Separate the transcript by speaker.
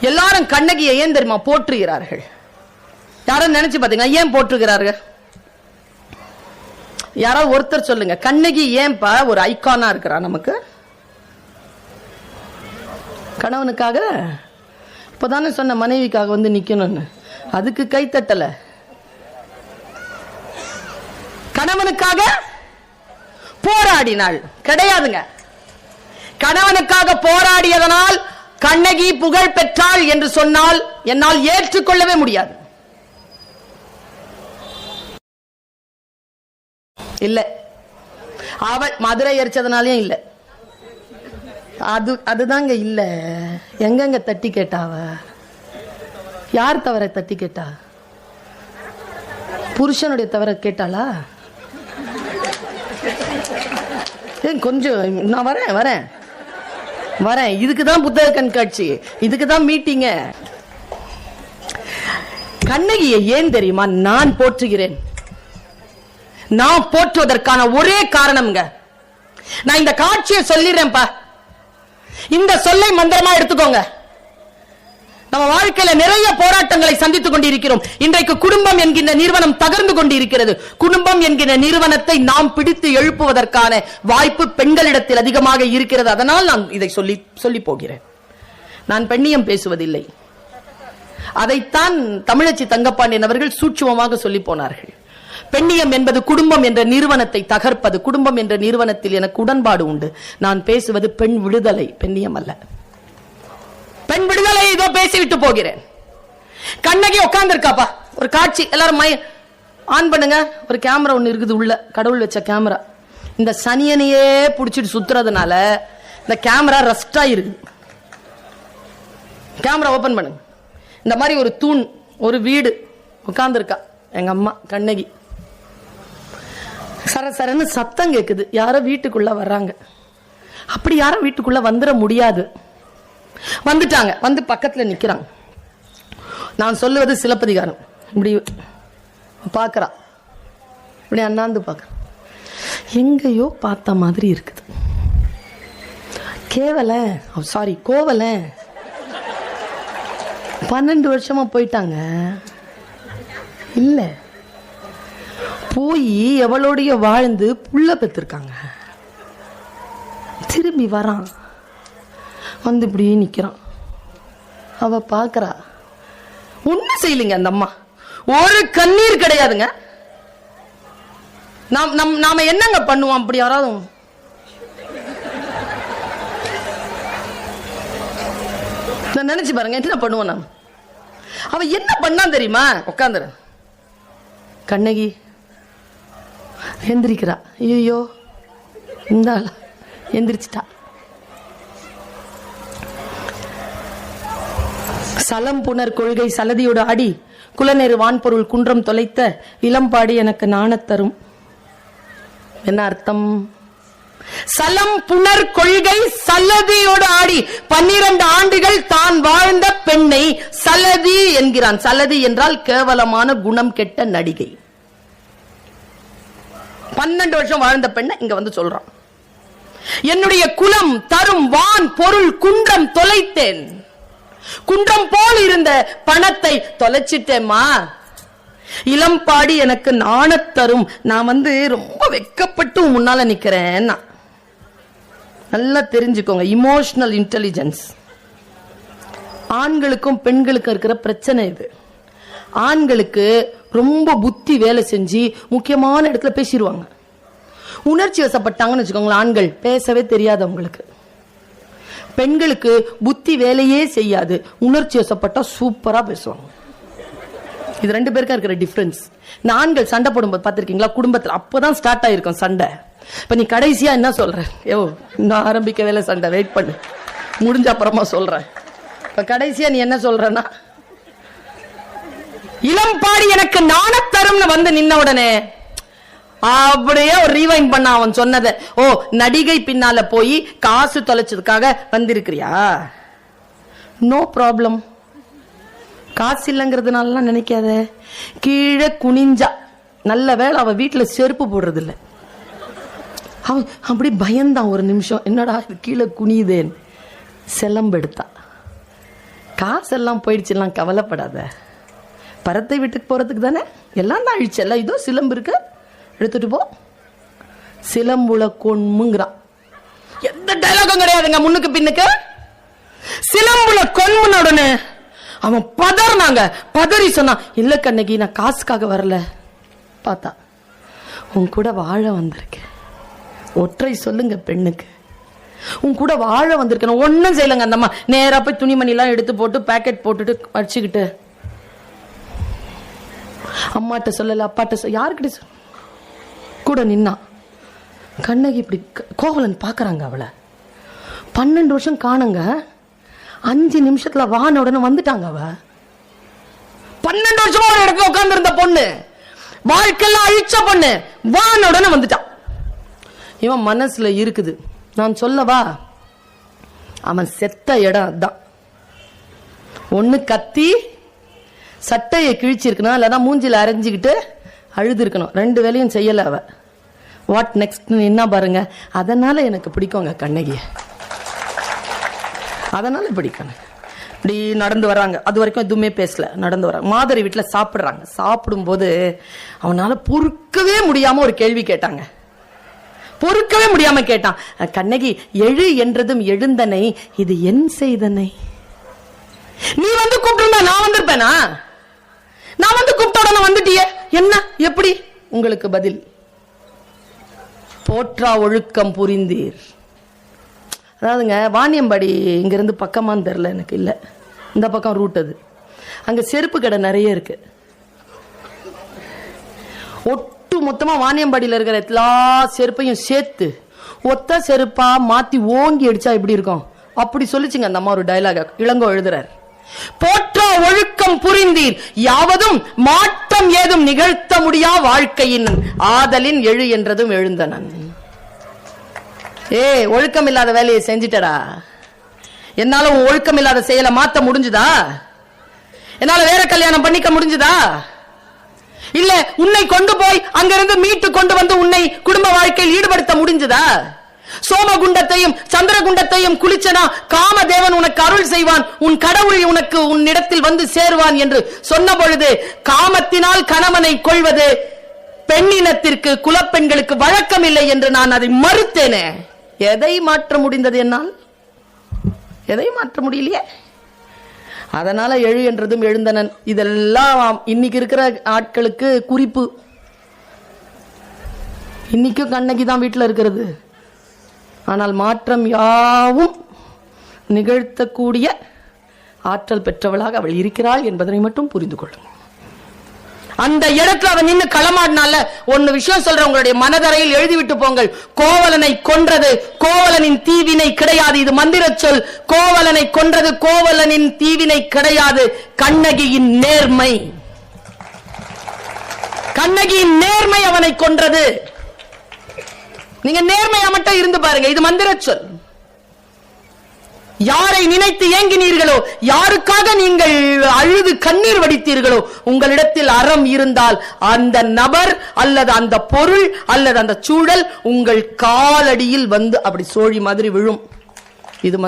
Speaker 1: எல்லாரும் கண்ணகியை ஏன் தெரியுமா போற்றுகிறார்கள்? யாரும் நினைச்சு பாத்தீங்க ஏன் போற்றுகிறார்கள்? யாராவது ஒருத்தர் சொல்லுங்க, கண்ணகி ஏன்பா ஒரு ஐகானா இருக்கிறா நமக்கு? கணவனுக்காக இப்பதானே சொன்ன மனைவிக்காக வந்து நிக்கணும்னு, அதுக்கு கை தட்டல. கணவனுக்காக போராடினாள் கிடையாதுங்க. கணவனுக்காக போராடியதனால் கண்ணகி புகழ் பெற்றாள் என்று சொன்னால் என்னால் ஏற்றுக்கொள்ளவே முடியாது. இல்ல, அவள் மதுரை எரிச்சதுனாலே இல்ல, அதுதாங்க இல்ல. எங்கங்க தட்டி கேட்டாவ? யார் தவிர தட்டி கேட்டா? புருஷனுடைய தவிர கேட்டாளா? கொஞ்சம் நான் வரேன் வரேன் வரேன். இதுக்குதான் புத்தக கண்காட்சி, இதுக்குதான் மீட்டிங்க. கண்ணகியை ஏன் தெரியுமா நான் போற்றுகிறேன்? நான் போற்றுவதற்கான ஒரே காரணம்ங்க, நான் இந்த காட்சியை சொல்லிடுறேன்ப்பா, இந்த சொல்லை மந்திரமா எடுத்துக்கோங்க. நம்ம வாழ்க்கையில நிறைய போராட்டங்களை சந்தித்துக் கொண்டிருக்கிறோம். இன்றைக்கு குடும்பம் என்கின்ற நிறுவனம் தகர்ந்து கொண்டிருக்கிறது. குடும்பம் என்கின்ற நிறுவனத்தை நாம் பிடித்து எழுப்புவதற்கான வாய்ப்பு பெண்களிடத்தில் அதிகமாக இருக்கிறது. அதனால் நான் இதை சொல்லி போகிறேன். நான் பெண்ணியம் பேசுவதில்லை. அதைத்தான் தமிழச்சி தங்கப்பாண்டியன் அவர்கள் சூட்சுமமாக சொல்லி போனார்கள். பெண்ணியம் என்பது குடும்பம் என்ற நிறுவனத்தை தகர்ப்பது. குடும்பம் என்ற நிறுவனத்தில் எனக்கு உடன்பாடு உண்டு. நான் பேசுவது பெண் விடுதலை, பெண்ணியம் அல்ல. பெண் விடுதலை இதோ பேசிவிட்டு போகிறேன். கண்ணகி உட்கார்ந்து இருக்காப்பா, ஒரு காட்சி எல்லாரும் ஆன் பண்ணுங்க. ஒரு கேமரா ஒண்ணு இருக்குது உள்ள, கடவுள் வச்ச கேமரா. இந்த சனியனையே புடிச்சிட்டு சுத்துறதுனால இந்த கேமரா ரஸ்டா இருக்கு. கேமரா ஓபன் பண்ணுங்க. இந்த மாதிரி ஒரு தூண், ஒரு வீடு, உட்கார்ந்து இருக்கா எங்க அம்மா கண்ணகி. சரசரன்னு சத்தம் கேக்குது, யாரோ வீட்டுக்குள்ள வர்றாங்க. அப்படி யாரும் வீட்டுக்குள்ள வந்துட முடியாது. வந்துட்டாங்க, வந்து பக்கத்துல நிக்கிறாங்க. நான் சொல்லுவது சிலப்பதிகாரம். இப்படி பாக்குறா, இப்படி அண்ணாந்து பாக்குற, எங்கேயோ பார்த்த மாதிரி இருக்குது. கோவல 12 வருஷமா போயிட்டாங்க. இல்ல, போய் எவளோடைய வாழ்ந்து புள்ள பெற்றிருக்காங்க. திரும்பி வரான், வந்து இப்படி நிக்கிறான். அவ பாக்குறா, ஒண்ணு செய்யலைங்க அந்த அம்மா, ஒரு கண்ணீர் கிடையாதுங்க. நாம என்னங்க பண்ணுவோம்? அப்படி யாராவது நினைச்சு பாருங்க, என்ன பண்ணுவோம் நாம்? அவ என்ன பண்ணா தெரியுமா? உட்காந்துரு, கண்ணகி எந்திரிக்கிறா. ஐயோ, இந்த எந்திரிச்சிட்டா. சலம் புனர் கொள்கை சலதியோடு ஆடி குலநெரு வான்பொருள் குன்றம் தொலைத்த இளம்பாடி எனக்கு நாணத்தரும். என்ன அர்த்தம்? சலம் புனர் கொள்கை சலதியோடு ஆடி 12 ஆண்டுகள் தான் வாழ்ந்த பெண்ணை சலதி என்கிறான். சலதி என்றால் கேவலமான குணம் கெட்ட நடிகை. 12 வருஷம் வாழ்ந்த பெண்ணை இங்க வந்து சொல்றான். என்னுடைய குலம் தரும் வான் பொருள் குன்றம் தொலைத்தேன். குன்றம் போல் இருந்த பணத்தை தொலைச்சிட்டேம்மா. இளம்பாடி எனக்கு நாணத்தரும். நான் வந்து ரொம்ப வெக்கப்பட்டு முன்னால நிக்கிறேன். நல்லா தெரிஞ்சுக்கோங்க, இமோஷனல் இன்டெலிஜென்ஸ் ஆண்களுக்கும் பெண்களுக்கும் இருக்கிற பிரச்சனை இது. ஆண்களுக்கு ரொம்ப புத்தி வேலை செஞ்சு முக்கியமான இடத்துல பேசிடுவாங்க. உணர்ச்சி வசப்பட்டாங்கன்னு வச்சுக்கோங்களேன், ஆண்கள் பேசவே தெரியாது அவங்களுக்கு. பெண்களுக்கு புத்தி வேலையே செய்யாது, உணர்ச்சி வசப்பட்டா சூப்பரா பேசுவாங்க. இது 2 பேருக்கா இருக்கிற டிஃபரன்ஸ். இந்த ஆண்கள் சண்டை போடும்போது பாத்திருக்கீங்களா? குடும்பத்தில் அப்பதான் ஸ்டார்ட் ஆயிருக்கும் சண்டை. இப்ப நீ கடைசியா என்ன சொல்ற? இன்னும் ஆரம்பிக்கவே இல்லை சண்டை, வெயிட் பண்ணு, முடிஞ்ச அப்புறமா சொல்றேன். இப்ப கடைசியா நீ என்ன சொல்றனா, இளம்பாடி எனக்கு நாணத்தரும்னு வந்து நின்ன உடனே அப்படியே ஒரு ரீவைண்ட் பண்ண அவன் சொன்னதை. ஓ, நடிகை பின்னால போய் காசு தொலைச்சதுக்காக வந்திருக்கிறியா? No problem. காசு இல்லைங்கிறதுனால நினைக்காத. கீழே குனிஞ்சா, நல்ல வேளை அவ வீட்டுல செருப்பு போடுறது இல்லை. அவன் அப்படி பயந்தான் ஒரு நிமிஷம், என்னடா இது கீழே குனியுதேன். செலம்பெடுத்தா, காசெல்லாம் போயிடுச்சுலாம் கவலைப்படாத. பரத்தை வீட்டுக்கு போறதுக்கு தானே எல்லாம் தான் அழிச்சல. இதோ சிலம்பு இருக்கு, எடுத்துட்டு போ. சிலம்புல கொன்முங்கிறான். எந்த டைலாகும் கிடையாதுங்க முன்னுக்கு பின்னுக்கு. சிலம்புல கொன்முன உடனே அவன் பதறினாங்க. பதறி சொன்னான், இல்ல கண்ணகி, நான் காசுக்காக வரல. பார்த்தா உன் கூட வாழ வந்திருக்கேன். ஒற்றை சொல்லுங்க பெண்ணுக்கு, உன் கூட வாழ வந்திருக்கேன். ஒன்னும் செய்யலங்க. அந்த அம்மா நேரா போய் துணிமணி எல்லாம் எடுத்து போட்டு பேக்கெட் போட்டுட்டு வச்சுக்கிட்டு, அம்மாட்ட சொல்லல, அப்பாட்ட யாருக்கிட்ட கூட நின்னா. கண்ணகி இப்படி கோவலன் பாக்குறாங்க அவளை. 12 வருஷம் காணுங்க, 5 நிமிஷத்துல வான உடனே வந்துட்டாங்க. அவ 12 வருஷமா ஒரு இடத்துல உட்கார்ந்து இருந்த பொண்ணு, வாழ்க்கையெல்லாம் அழிச்ச பொண்ணு, வான உடனே வந்துட்டான். இவன் மனசுல இருக்குது, நான் சொல்லவா, அவன் செத்த இடம் அதான். ஒண்ணு கத்தி சட்டையை கிழிச்சிருக்கணும், இல்லைன்னா மூஞ்சில அரைஞ்சுக்கிட்டு அழுது இருக்கணும். 2 வேலையும் செய்யல அவ. வாட் நெக்ஸ்ட் என்ன பாருங்க. அதனால எனக்கு பிடிக்குங்க கண்ணகிய, அதனால பிடிக்கணும். இப்படி நடந்து வர்றாங்க, அது வரைக்கும் எதுவுமே பேசல. நடந்து வர்றாங்க, மாதரி வீட்டுல சாப்பிடுறாங்க. சாப்பிடும் போது அவனால பொறுக்கவே முடியாம ஒரு கேள்வி கேட்டாங்க. பொறுக்கவே முடியாம கேட்டான், கண்ணகி, எழு என்றதும் எழுந்தனை, இது என் செய்தனை. நீ வந்து கூப்பிட்டு நான் வந்திருப்பேனா? நான் வந்து கூப்பிட்ட உடனே வந்துட்டியே, என்ன எப்படி? உங்களுக்கு பதில், போற்றா ஒழுக்கம் புரிந்தீர். அதாவதுங்க, வாணியம்பாடி இங்கிருந்து பக்கமான்னு தெரியல எனக்கு, இல்ல இந்த பக்கம் ரூட். அது அங்க செருப்பு கடை நிறைய இருக்கு. ஒட்டு மொத்தமா வாணியம்பாடியில் இருக்கிற எல்லா செருப்பையும் சேர்த்து ஒத்த செருப்பா மாத்தி ஓங்கி அடிச்சா எப்படி இருக்கும், அப்படி சொல்லிச்சுங்க அந்த அம்மா. ஒரு டயலாக இளங்கோ எழுதுறார். போற்றா ஒழுக்கம் புரிந்தீர், யாவதும் மாற்றம் ஏதும் நிகழ்த்த முடியா வாழ்க்கையின் ஆதலின் எழு என்றதும் எழுந்தனன். ஒழுக்கம் இல்லாத வேலையை செஞ்சிட்டடா, என்னால ஒழுக்கம் இல்லாத செயலை மாத்த முடிஞ்சுதா? என்னால வேற கல்யாணம் பண்ணிக்க முடிஞ்சுதா? இல்ல உன்னை கொண்டு போய் அங்கிருந்து மீட்டு கொண்டு வந்து உன்னை குடும்ப வாழ்க்கையில் ஈடுபடுத்த முடிஞ்சுதா? சோமகுண்டத்தையும் சந்திரகுண்டத்தையும் குளிச்சனா காமதேவன் உனக்கு அருள் செய்வான், உன் கடவுள் உனக்கு உன்னிடத்தில் வந்து சேருவான் என்று சொன்ன பொழுது, காமத்தினால் கணவனை கொள்வது பெண்ணினத்திற்கு, குலப்பெண்களுக்கு வழக்கம் இல்லை என்று நான் அதை மறுத்தேனே. எதை மாற்ற முடிந்தது என்னால்? எதை மாற்ற முடியலையே. அதனால எழு என்றதும் எழுந்தனன். இதெல்லாம் இன்னைக்கு இருக்கிற ஆட்களுக்கு குறிப்பு. இன்னைக்கும் கண்ணகி தான் வீட்டில் இருக்கிறது. ஆனால் மாற்றம் யாவும் நிகழ்த்தக்கூடிய ஆற்றல் பெற்றவளாக அவள் இருக்கிறாள் என்பதனை மட்டும் புரிந்து கொள்ளும். அந்த இடத்துல அவன் நின்று களமாடினால. ஒன்னு விஷயம் சொல்ற, உங்களுடைய மனதரையில் எழுதிவிட்டு போங்கள். கோவலனை கொன்றது கோவலனின் தீவினை கிடையாது. இது மந்திர சொல். கோவலனை கொன்றது கோவலனின் தீவினை கிடையாது, கண்ணகியின் நேர்மை. கண்ணகியின் நேர்மை அவனை கொன்றது. நீங்க நேர்மையா மட்டும் இருந்து பாருங்க, இது மந்திர சொல். யாரை நினைத்து ஏங்கினீர்களோ, யாருக்காக நீங்கள் அழுது கண்ணீர் வடித்தீர்களோ, உங்களிடத்தில் அறம் இருந்தால் அந்த நபர் அல்லது அந்த பொருள் அல்லது அந்த சூழல் உங்கள் காலடியில் வந்து அப்படி சோழி மாதிரி விழும். இது